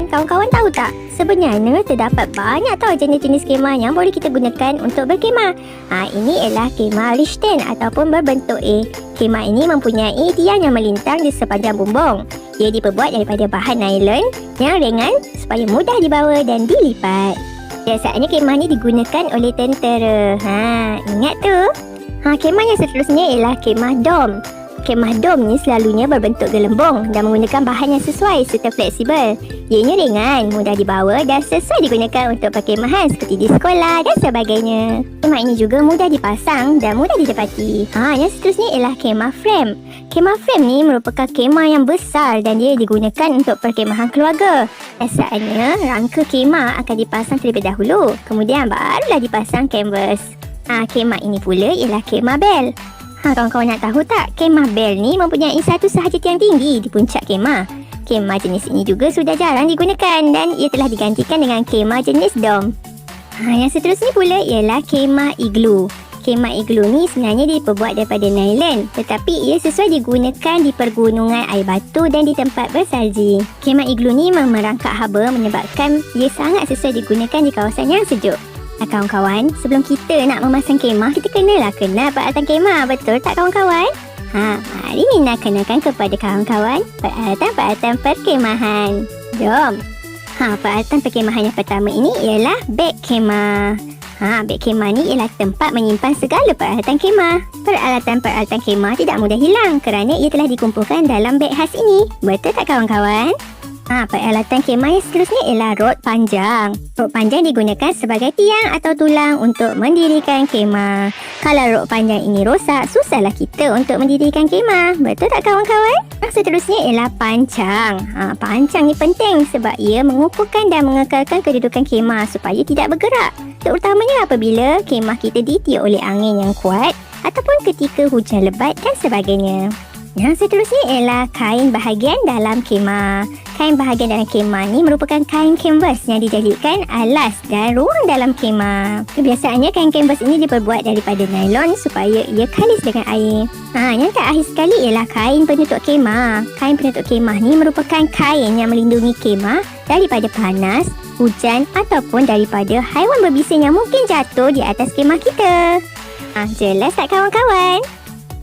kawan-kawan tahu tak? Sebenarnya terdapat banyak tau jenis-jenis kemah yang boleh kita gunakan untuk berkemah. Ini ialah kemah Lichten ataupun berbentuk A. Kemah ini mempunyai tiang yang melintang di sepanjang bumbung. Ia diperbuat daripada bahan nylon yang ringan supaya mudah dibawa dan dilipat. Biasanya kemah ni digunakan oleh tentera. Ingat tu. Kemah yang seterusnya ialah kemah dom. Kemah dom ni selalunya berbentuk gelembung dan menggunakan bahan yang sesuai serta fleksibel. Ianya ringan, mudah dibawa dan sesuai digunakan untuk perkemahan seperti di sekolah dan sebagainya. Kemah ini juga mudah dipasang dan mudah didapati. Yang seterusnya ialah kemah frame. Kemah frame ni merupakan kemah yang besar dan dia digunakan untuk perkemahan keluarga. Biasanya, rangka kemah akan dipasang terlebih dahulu, kemudian barulah dipasang kanvas. Kemah ini pula ialah kemah bel. Kawan-kawan nak tahu tak, kemah bel ni mempunyai satu sahaja tiang tinggi di puncak kemah. Kemah jenis ini juga sudah jarang digunakan dan ia telah digantikan dengan kemah jenis dom. Yang seterusnya pula ialah kemah igloo. Kemah igloo ni sebenarnya diperbuat daripada nylon, tetapi ia sesuai digunakan di pergunungan air batu dan di tempat bersalji. Kemah igloo ni merangkak haba menyebabkan ia sangat sesuai digunakan di kawasan yang sejuk. Kawan-kawan, sebelum kita nak memasang kemah, kita kenalah kenal peralatan kemah. Betul tak kawan-kawan? Mari Nina kenalkan kepada kawan-kawan peralatan-peralatan perkemahan. Jom. Peralatan perkemahan yang pertama ini ialah beg kemah. Beg kemah ni ialah tempat menyimpan segala peralatan kemah. Peralatan-peralatan kemah tidak mudah hilang kerana ia telah dikumpulkan dalam beg khas ini. Betul tak kawan-kawan? Peralatan kemah yang seterusnya ialah rod panjang. Rod panjang digunakan sebagai tiang atau tulang untuk mendirikan kemah. Kalau rod panjang ini rosak, susahlah kita untuk mendirikan kemah. Betul tak kawan-kawan? Seterusnya ialah pancang. Pancang ni penting sebab ia mengukuhkan dan mengekalkan kedudukan kemah supaya tidak bergerak. Terutamanya apabila kemah kita ditiup oleh angin yang kuat ataupun ketika hujan lebat dan sebagainya. Yang seterusnya ialah kain bahagian dalam kemah. Kain bahagian dalam kemah ni merupakan kain kanvas yang dijadikan alas dan ruang dalam kemah. Kebiasaannya kain kanvas ini diperbuat daripada nylon supaya ia kalis dengan air. Yang terakhir sekali ialah kain penutup kemah. Kain penutup kemah ni merupakan kain yang melindungi kemah daripada panas, hujan ataupun daripada haiwan berbisa yang mungkin jatuh di atas kemah kita. Jelas tak kawan-kawan?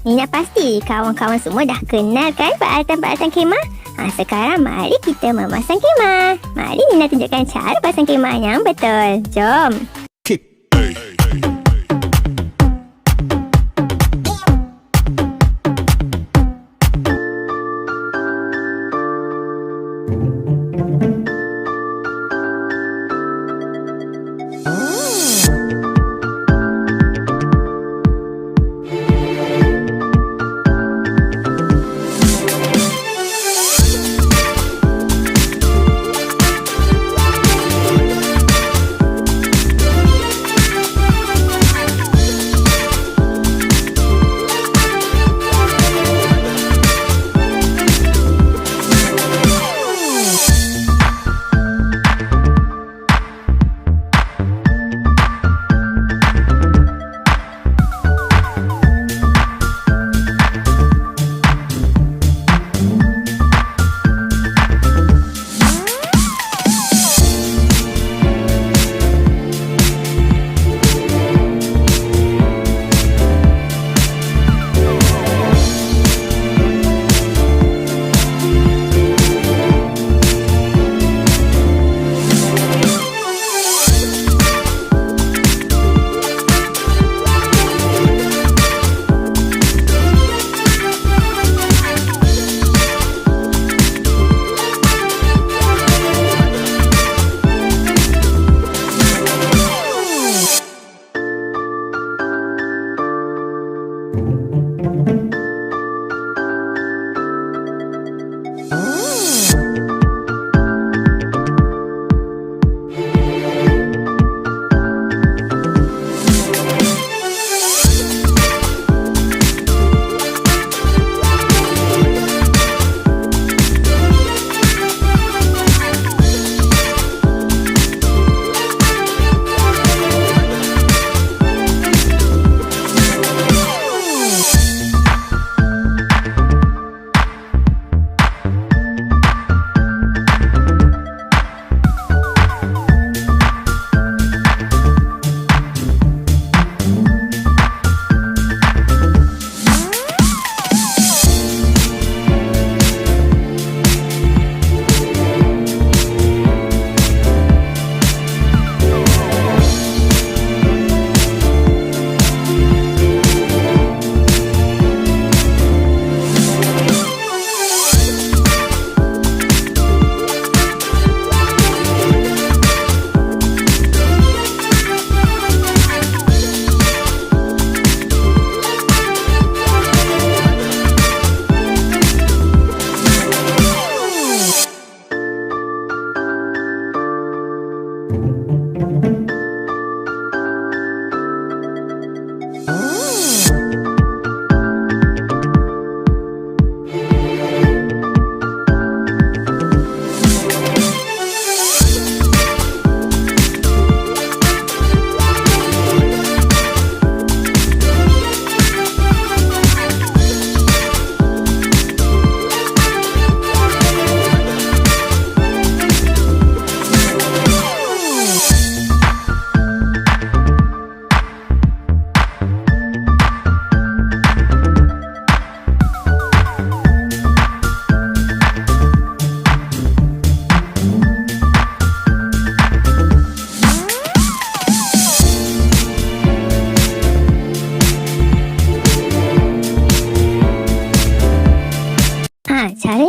Nina pasti kawan-kawan semua dah kenal kan peralatan-peralatan kemah? Sekarang mari kita memasang kemah. Mari Nina tunjukkan cara pasang kemah yang betul. Jom.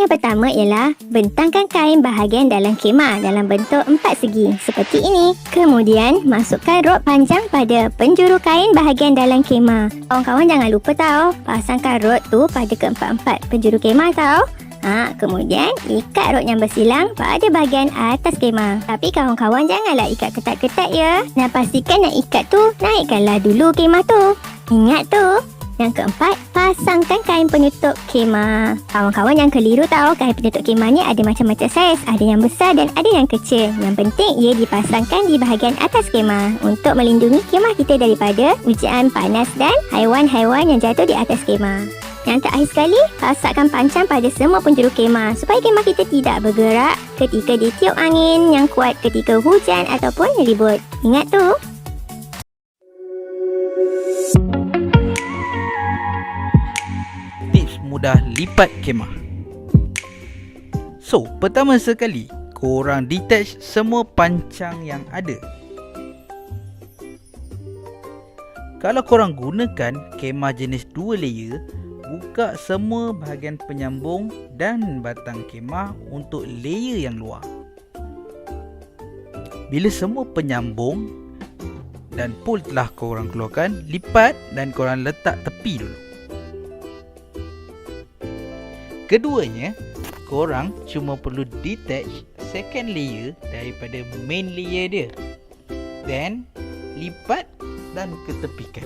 yang pertama ialah bentangkan kain bahagian dalam kemah dalam bentuk 4 segi seperti ini. Kemudian masukkan rod panjang pada penjuru kain bahagian dalam kemah. Kawan-kawan jangan lupa tahu, pasangkan rod tu pada keempat-empat penjuru kemah tahu. Kemudian ikat rod yang bersilang pada bahagian atas kemah. Tapi kawan-kawan janganlah ikat ketat-ketat ya. Dan pastikan yang ikat tu naikkanlah dulu kemah tu. Ingat tu. Yang keempat, pasangkan kain penutup kemah. Kawan-kawan yang keliru tahu, kain penutup kemah ni ada macam-macam saiz. Ada yang besar dan ada yang kecil. Yang penting ia dipasangkan di bahagian atas kemah untuk melindungi kemah kita daripada ujian panas dan haiwan-haiwan yang jatuh di atas kemah. Yang terakhir sekali, pasakkan pancang pada semua penjuru kemah supaya kemah kita tidak bergerak ketika ditiup angin yang kuat ketika hujan ataupun ribut. Ingat tu. Tips mudah lipat kemah. So, pertama sekali, korang detach semua pancang yang ada. Kalau korang gunakan kemah jenis 2 layer, buka semua bahagian penyambung dan batang kemah untuk layer yang luar. Bila semua penyambung dan pul telah korang keluarkan, lipat dan korang letak tepi dulu. Keduanya, korang cuma perlu detach second layer daripada main layer dia. Then, lipat dan ketepikan.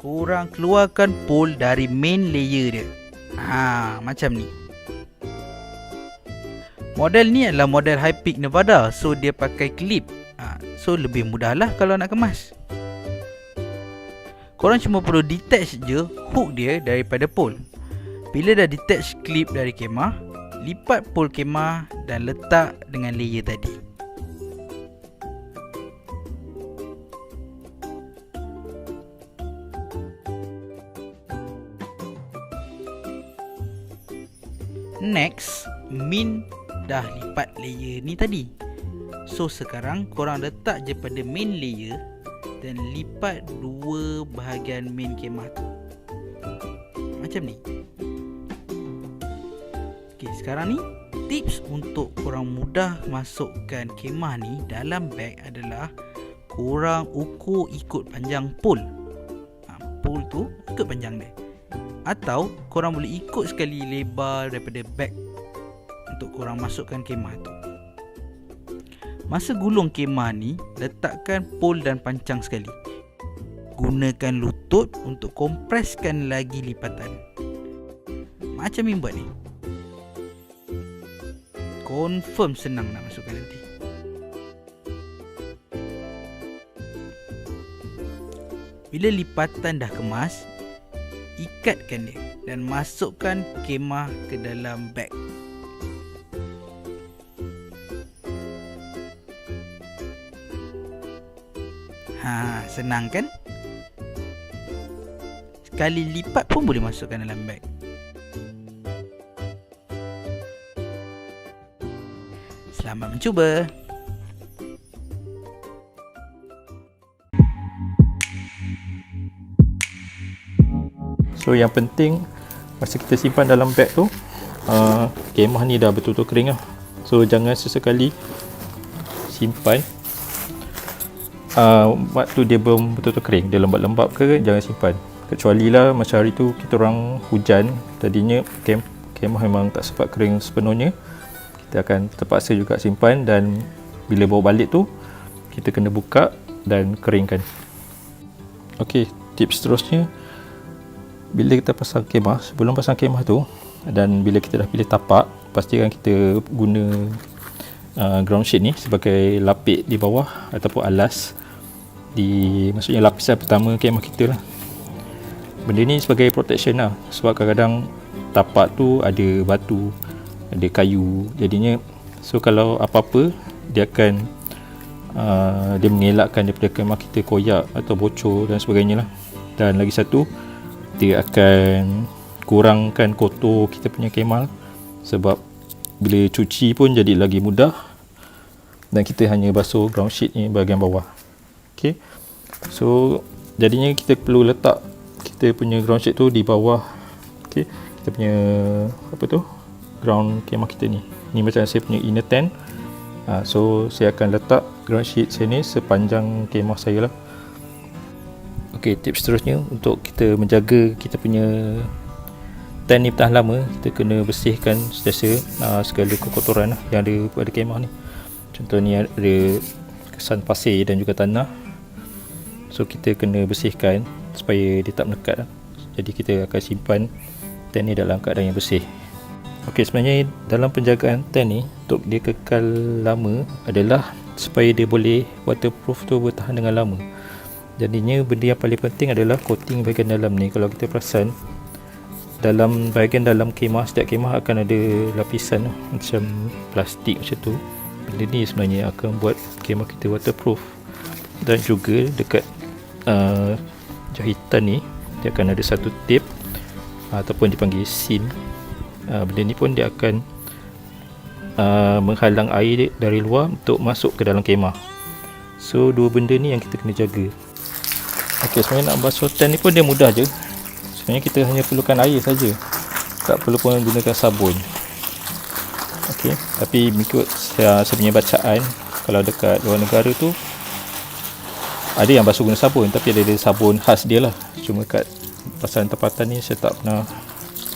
Korang keluarkan pole dari main layer dia. Macam ni. Model ni adalah model high peak Nevada, so dia pakai clip. So lebih mudahlah kalau nak kemas. Korang cuma perlu detach je hook dia daripada pole. Bila dah detach clip dari kemah, lipat pole kemah dan letak dengan layer tadi. Next, Min dah lipat layer ni tadi. So sekarang korang letak je pada main layer dan lipat dua bahagian main kemah tu. Macam ni. Okay, sekarang ni tips untuk korang mudah masukkan kemah ni dalam beg adalah korang ukur ikut panjang pole. Pole tu ikut panjang dia. Atau korang boleh ikut sekali lebar daripada beg untuk korang masukkan kemah tu. Masa gulung kemah ni, letakkan pole dan pancang sekali. Gunakan lutut untuk kompreskan lagi lipatan. Macam Min buat ni. Confirm senang nak masukkan nanti. Bila lipatan dah kemas, ikatkan dia dan masukkan kemah ke dalam beg. Senang kan? Sekali lipat pun boleh masukkan dalam beg. Selamat mencuba. So yang penting masa kita simpan dalam beg tu, kemah ni dah betul-betul kering lah. So jangan sesekali simpan waktu dia belum betul-betul kering, dia lembab-lembab ke, jangan simpan. Kecuali lah macam hari tu kita orang hujan, tadinya kemah memang tak sempat kering sepenuhnya, kita akan terpaksa juga simpan, dan bila bawa balik tu kita kena buka dan keringkan. Ok, tips seterusnya, bila kita pasang kemah, sebelum pasang kemah tu dan bila kita dah pilih tapak, pastikan kita guna ground sheet ni sebagai lapik di bawah ataupun alas di, maksudnya lapisan pertama kemah kita lah. Benda ni sebagai protection lah, sebab kadang-kadang tapak tu ada batu, ada kayu, jadinya so kalau apa-apa dia akan dia mengelakkan daripada kemah kita koyak atau bocor dan sebagainya lah. Dan lagi satu, dia akan kurangkan kotor kita punya kemah, sebab bila cuci pun jadi lagi mudah dan kita hanya basuh ground sheet ni bahagian bawah. Okay, so jadinya kita perlu letak kita punya ground sheet tu di bawah, okay, kita punya apa tu, ground kemah kita ni. Ni macam saya punya inner tent. So saya akan letak ground sheet sini sepanjang kemah saya lah. Okey, tips seterusnya untuk kita menjaga kita punya tent ni bertahan lama, kita kena bersihkan sentiasa segala kekotoran yang ada pada kemah ni. Contohnya ada kesan pasir dan juga tanah. So kita kena bersihkan supaya dia tak melekat lah. Jadi kita akan simpan tent ni dalam keadaan yang bersih. Okey, sebenarnya dalam penjagaan tent ni untuk dia kekal lama adalah supaya dia boleh waterproof tu bertahan dengan lama. Jadinya benda yang paling penting adalah coating bahagian dalam ni. Kalau kita perasan, dalam bahagian dalam kemah, setiap kemah akan ada lapisan macam plastik macam tu. Benda ni sebenarnya akan buat kemah kita waterproof. Dan juga dekat jahitan ni dia akan ada satu tape ataupun dipanggil seam. Benda ni pun dia akan menghalang air dari luar untuk masuk ke dalam kemah. So dua benda ni yang kita kena jaga. Okey, sebenarnya nak basuh tent ni pun dia mudah je. Sebenarnya kita hanya perlukan air saja. Tak perlu pun gunakan sabun. Okey, tapi mengikut saya punya bacaan, kalau dekat luar negara tu ada yang basuh guna sabun, tapi ada sabun khas dia lah. Cuma kat pasaran tempatan ni saya tak pernah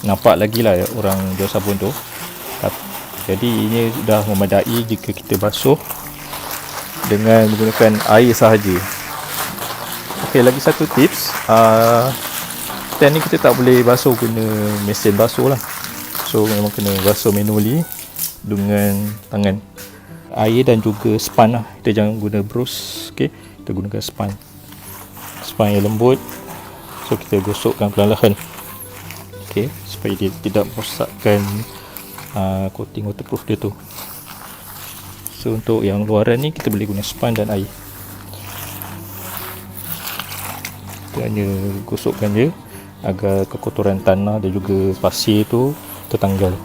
nampak lagi lah orang jual sabun tu. Jadi ini dah memadai jika kita basuh dengan menggunakan air sahaja. Okey, lagi satu tips, tent ni kita tak boleh basuh guna mesin basuh lah. So memang kena basuh manually dengan tangan. Air dan juga sponge lah. Kita jangan guna brush. Okey, kita gunakan sponge yang lembut. So kita gosokkan perlahan-lahan. Okey, supaya dia tidak merosakkan coating waterproof dia tu. So untuk yang luaran ni kita boleh guna sponge dan air. Kita hanya gosokkan je agar kekotoran tanah dan juga pasir tu tertanggal.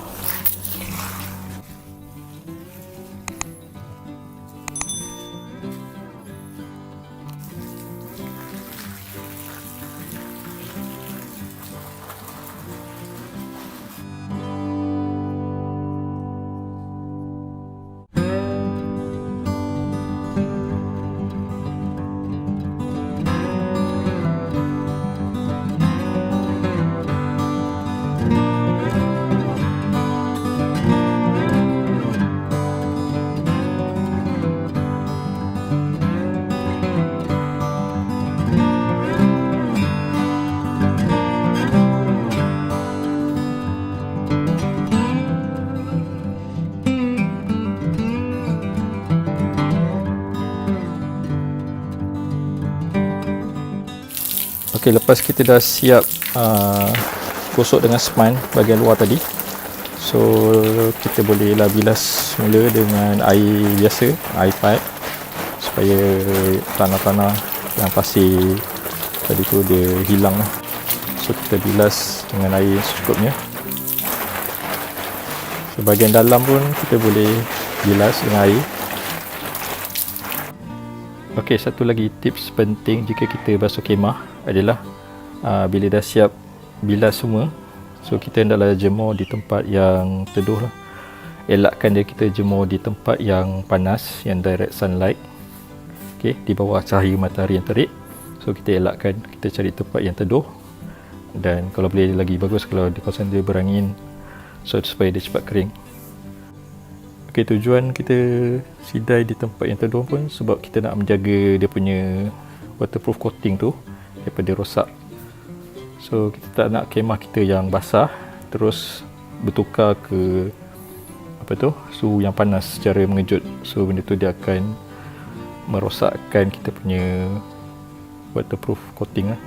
Okey, lepas kita dah siap gosok dengan sponge bahagian luar tadi, so kita bolehlah bilas semula dengan air biasa, air pipe, supaya tanah-tanah yang pasir tadi tu dia hilang lah. So kita bilas dengan air secukupnya. So bahagian dalam pun kita boleh bilas dengan air. Okey, satu lagi tips penting jika kita basuh kemah adalah bila dah siap bilas semua, so kita hendaklah jemur di tempat yang teduh lah. Elakkan dia kita jemur di tempat yang panas, yang direct sunlight. Okey, di bawah cahaya matahari yang terik. So kita elakkan, kita cari tempat yang teduh. Dan kalau boleh lagi bagus kalau di kawasan dia berangin, so supaya dia cepat kering. Okey, tujuan kita sidai di tempat yang teduh pun sebab kita nak menjaga dia punya waterproof coating tu daripada rosak. So kita tak nak kemah kita yang basah terus bertukar ke suhu yang panas secara mengejut. So benda tu dia akan merosakkan kita punya waterproof coating lah.